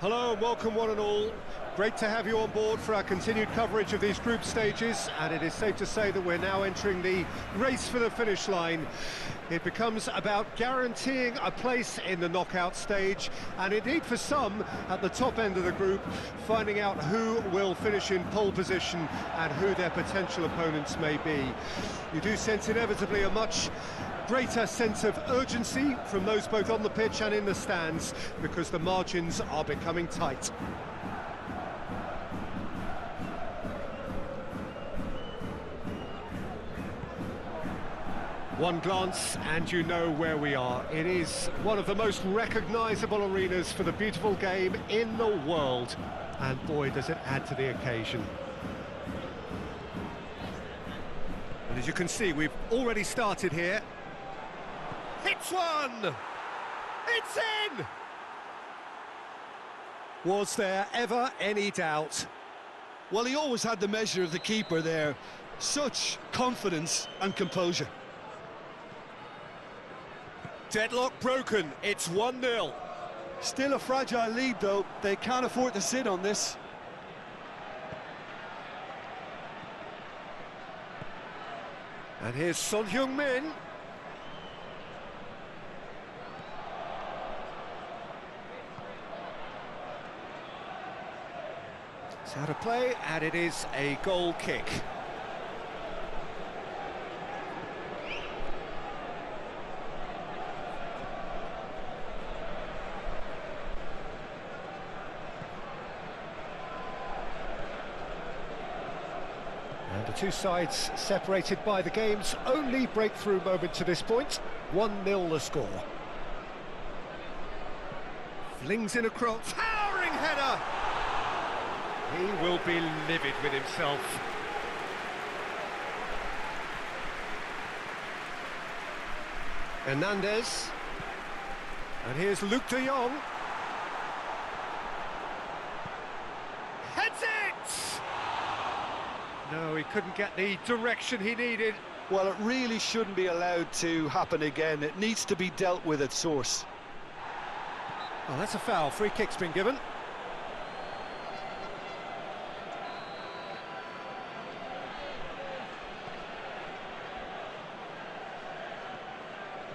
Hello and welcome one and all. Great to have you on board for our continued coverage of these group stages, and it is safe to say that we're now entering the race for the finish line. It becomes about guaranteeing a place in the knockout stage, and indeed for some at the top end of the group, finding out who will finish in pole position and who their potential opponents may be. You do sense inevitably a much greater sense of urgency from those both on the pitch and in the stands, because the margins are becoming tight. One glance and you know where we are. It is one of the most recognisable arenas for the beautiful game in the world, and boy does it add to the occasion. And as you can see, we've already started here. Hits one! It's in! Was there ever any doubt? Well, he always had the measure of the keeper there. Such confidence and composure. Deadlock broken, it's 1-0. Still a fragile lead, though. They can't afford to sit on this. And here's Son Heung-min. It's out of play, and it is a goal kick. And the two sides separated by the game's only breakthrough moment to this point. 1-0 the score. Flings in a cross, towering header! He will be livid with himself. Hernandez. And here's Luke de Jong. Heads it! No, he couldn't get the direction he needed. Well, it really shouldn't be allowed to happen again. It needs to be dealt with at source. Oh, that's a foul. Free kick's been given.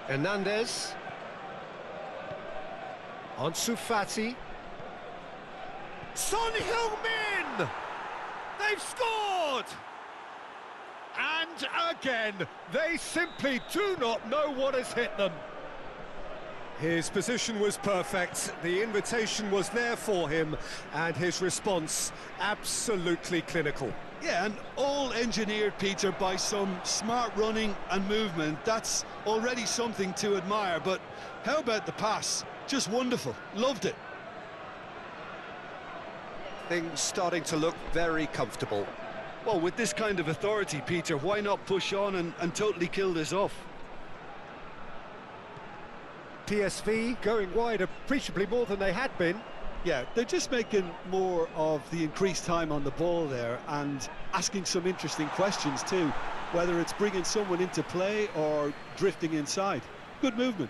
Hernandez. Ansu Fati. Son Heung-min! They've scored! And again, they simply do not know what has hit them. His position was perfect, the invitation was there for him, and his response absolutely clinical. Yeah, and all engineered, Peter, by some smart running and movement. That's already something to admire, but how about the pass? Just wonderful. Loved it. Things starting to look very comfortable. Well, with this kind of authority, Peter, why not push on and totally kill this off? PSV going wide appreciably more than they had been. Yeah, they're just making more of the increased time on the ball there and asking some interesting questions too, whether it's bringing someone into play or drifting inside. Good movement.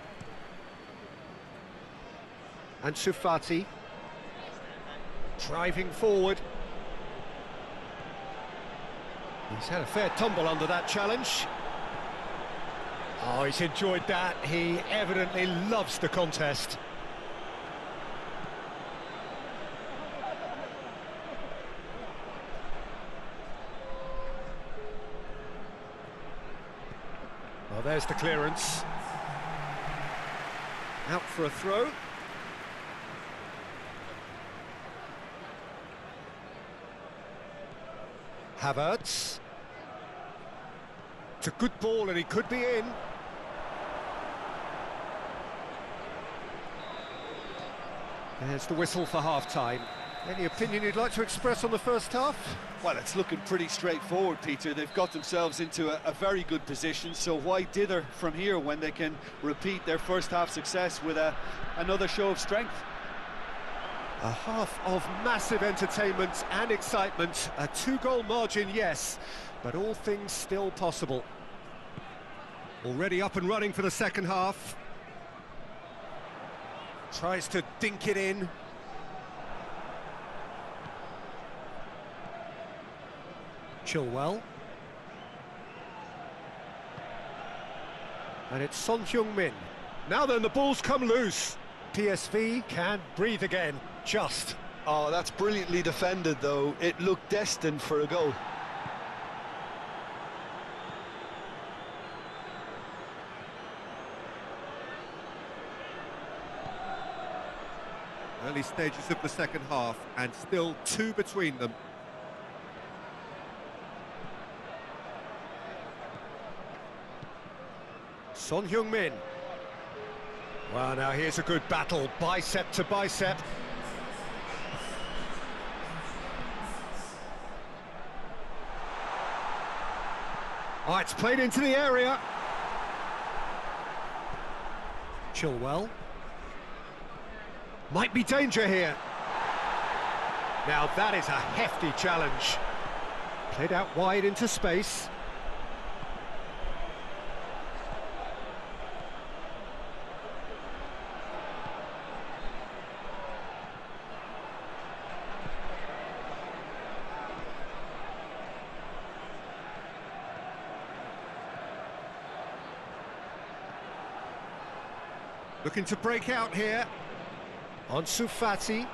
Ansu Fati driving forward. He's had a fair tumble under that challenge. Oh, he's enjoyed that. He evidently loves the contest. Well, there's the clearance. Out for a throw. Havertz. It's a good ball and he could be in. There's the whistle for half-time. Any opinion you'd like to express on the first half? Well, it's looking pretty straightforward, Peter. They've got themselves into a very good position, so why dither from here when they can repeat their first half success with another show of strength? A half of massive entertainment and excitement. A two-goal margin, yes, but all things still possible. Already up and running for the second half. Tries to dink it in. Chilwell. And it's Son Heung-min. Now then, the ball's come loose. PSV can breathe again, just. Oh, that's brilliantly defended, though. It looked destined for a goal. Early stages of the second half, and still 2 between them. Son Heung-min. Well, now here's a good battle, bicep to bicep. Oh, it's played into the area. Chilwell. Might be danger here. Now that is a hefty challenge. Played out wide into space. Looking to break out here. Ansu Fati.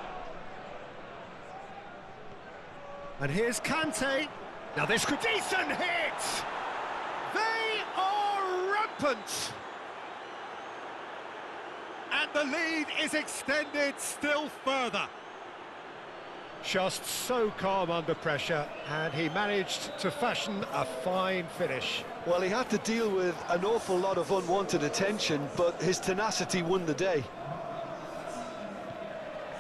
And here's Kante. Now this could... Decent hit! They are rampant! And the lead is extended still further. Just so calm under pressure, and he managed to fashion a fine finish. Well, he had to deal with an awful lot of unwanted attention, but his tenacity won the day.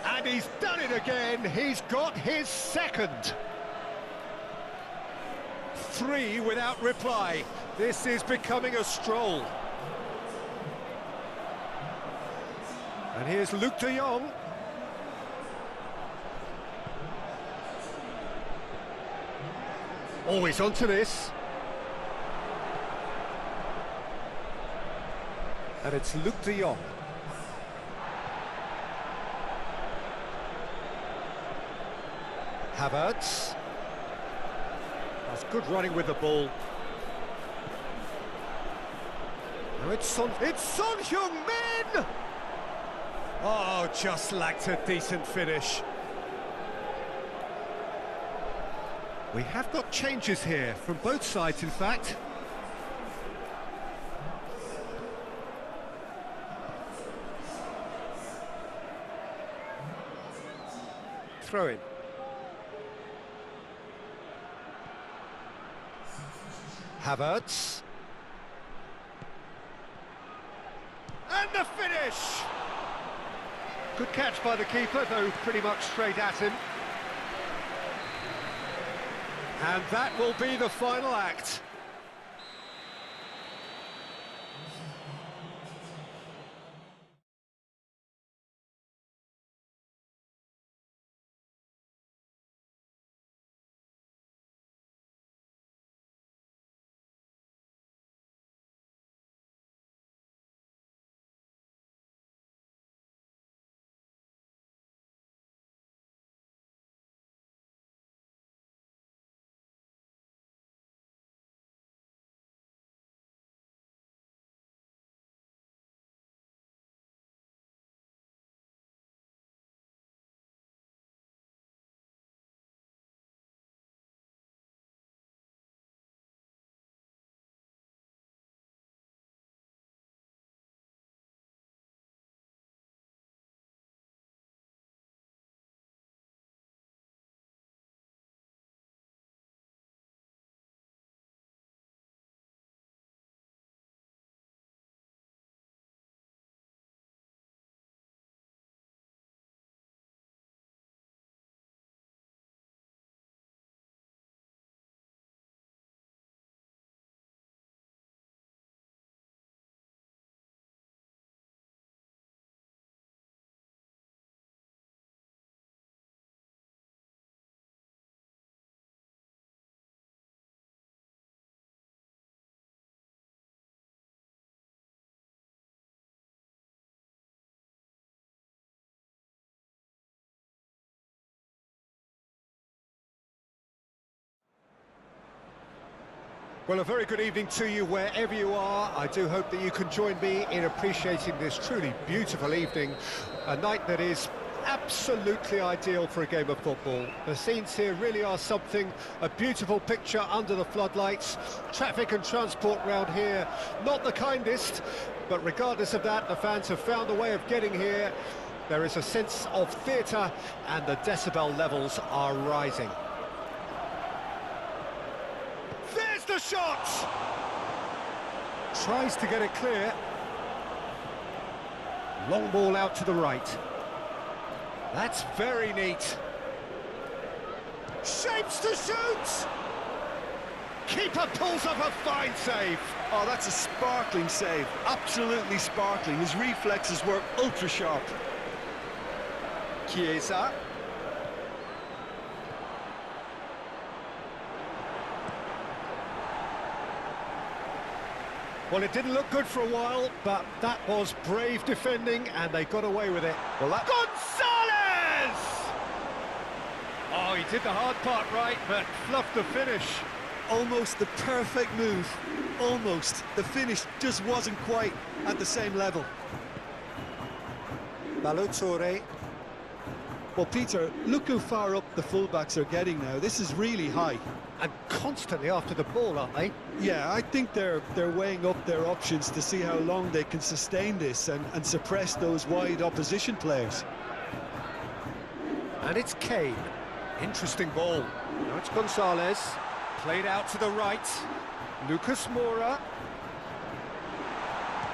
And he's done it again. He's got his second. 3 without reply. This is becoming a stroll. And here's Luc de Jong. Always onto this. And it's Luc de Jong. Havertz. That's good running with the ball. Now it's Son Heung-min! Oh, just lacked a decent finish. We have got changes here, from both sides in fact. Throw in. Havertz. And the finish! Good catch by the keeper, though pretty much straight at him. And that will be the final act. Well, a very good evening to you wherever you are. I do hope that you can join me in appreciating this truly beautiful evening, a night that is absolutely ideal for a game of football. The scenes here really are something, a beautiful picture under the floodlights. Traffic and transport round here, not the kindest, but regardless of that, the fans have found a way of getting here. There is a sense of theatre and the decibel levels are rising. There's the shot! Tries to get it clear. Long ball out to the right. That's very neat. Shapes to shoot! Keeper pulls up a fine save. Oh, that's a sparkling save. Absolutely sparkling. His reflexes were ultra sharp. Chiesa. Well, it didn't look good for a while, but that was brave defending, and they got away with it. Well, that... Gonzalez! Oh, he did the hard part right, but fluffed the finish. Almost the perfect move. Almost. The finish just wasn't quite at the same level. Balotore. Well, Peter, look how far up the fullbacks are getting now. This is really high. And constantly after the ball, aren't they? Yeah, I think they're weighing up their options to see how long they can sustain this and suppress those wide opposition players. And it's Kane. Interesting ball. Now it's Gonzalez. Played out to the right. Lucas Moura.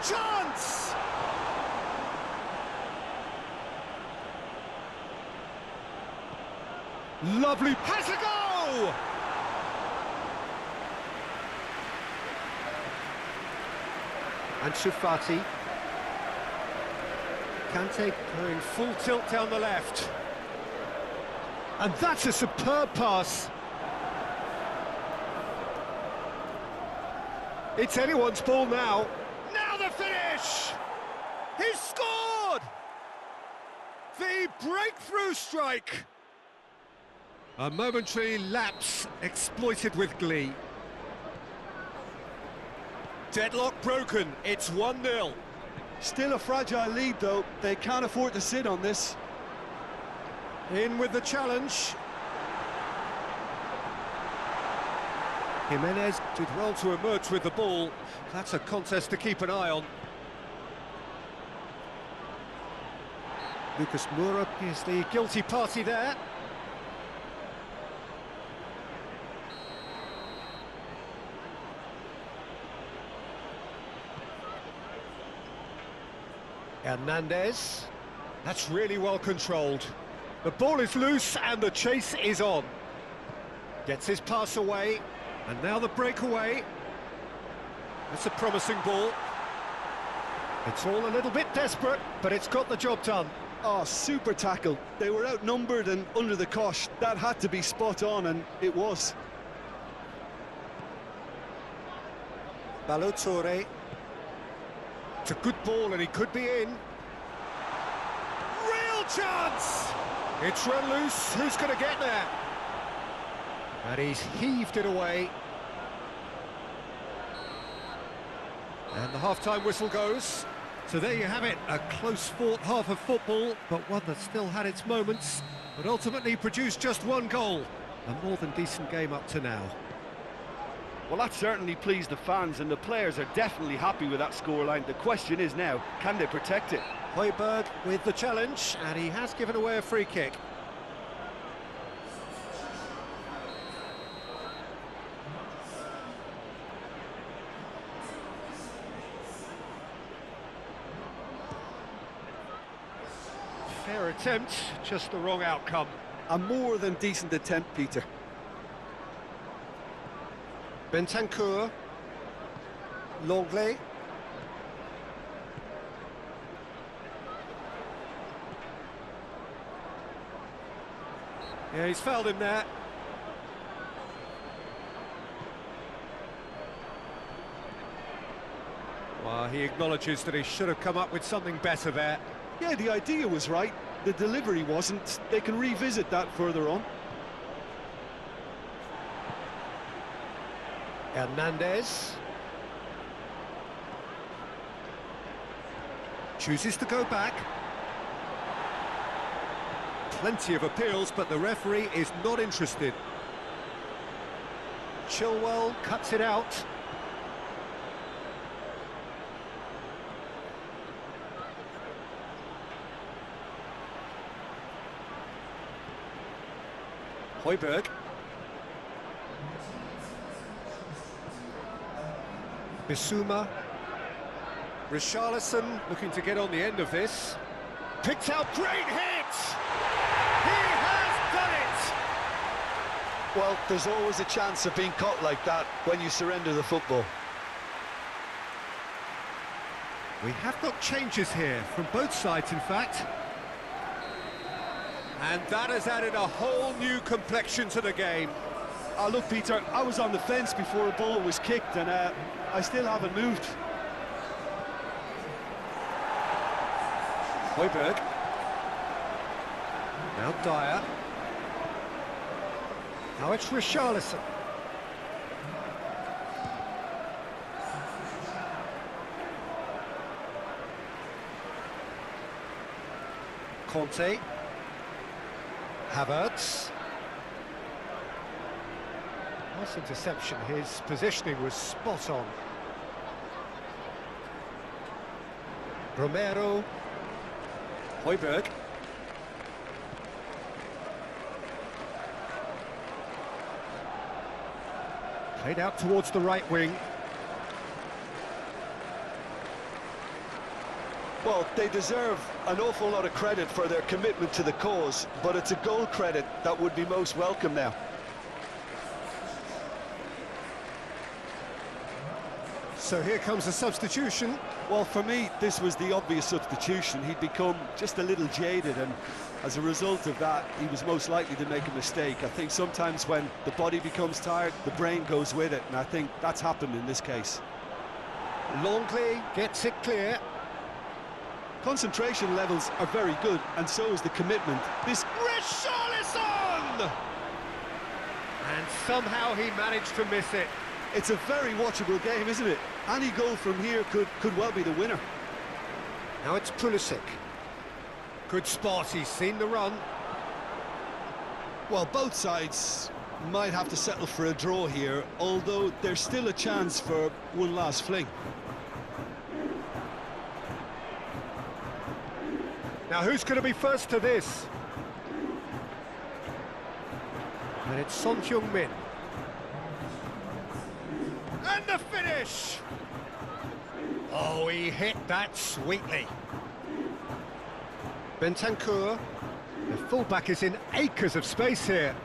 Chance! Lovely. Has a go! And Shufati. Kante going full tilt down the left. And that's a superb pass. It's anyone's ball now. Now the finish! He's scored! The breakthrough strike! A momentary lapse exploited with glee. Deadlock broken, it's 1-0. Still a fragile lead, though. They can't afford to sit on this. In with the challenge. Jimenez did well to emerge with the ball. That's a contest to keep an eye on. Lucas Moura is the guilty party there. Hernandez. That's really well controlled. The ball is loose and the chase is on. Gets his pass away, and now the breakaway. That's a promising ball. It's all a little bit desperate, but it's got the job done. Oh, super tackle. They were outnumbered and under the cosh. That had to be spot on, and it was. Balotore. It's a good ball and he could be in. Real chance! It's run loose, who's going to get there? And he's heaved it away. And the half-time whistle goes. So there you have it, a close-fought half of football, but one that still had its moments, but ultimately produced just one goal. A more than decent game up to now. Well, that certainly pleased the fans, and the players are definitely happy with that scoreline. The question is now, can they protect it? Højbjerg with the challenge, and he has given away a free kick. Fair attempt, just the wrong outcome. A more than decent attempt, Peter. Bentancur. Longley. Yeah, he's fouled him there. Well, he acknowledges that he should have come up with something better there. Yeah, the idea was right. The delivery wasn't. They can revisit that further on. Hernandez. Chooses to go back. Plenty of appeals, but the referee is not interested. Chilwell cuts it out. Højbjerg. Bissouma. Richarlison looking to get on the end of this. Picked out, great hit! He has done it! Well, there's always a chance of being caught like that when you surrender the football. We have got changes here, from both sides in fact. And that has added a whole new complexion to the game. Look, Peter, I was on the fence before a ball was kicked, and I still haven't moved. Højbjerg. Now Dyer. Now it's Richarlison. Conte. Havertz. Nice interception, his positioning was spot on. Romero. Højbjerg. Played out towards the right wing. Well, they deserve an awful lot of credit for their commitment to the cause, but it's a goal credit that would be most welcome now. So here comes a substitution. Well, for me, this was the obvious substitution. He'd become just a little jaded, and as a result of that, he was most likely to make a mistake. I think sometimes when the body becomes tired, the brain goes with it, and I think that's happened in this case. Longley gets it clear. Concentration levels are very good, and so is the commitment. This Richarlison! And somehow he managed to miss it. It's a very watchable game, isn't it? Any goal from here could well be the winner. Now it's Pulisic. Good spot, he's seen the run. Well, both sides might have to settle for a draw here, although there's still a chance for one last fling. Now who's going to be first to this? And it's Son Heung-min. And the finish! Oh, he hit that sweetly. Bentancur. The fullback is in acres of space here.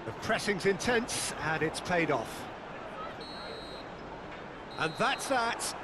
The pressing's intense, and it's paid off. And that's that.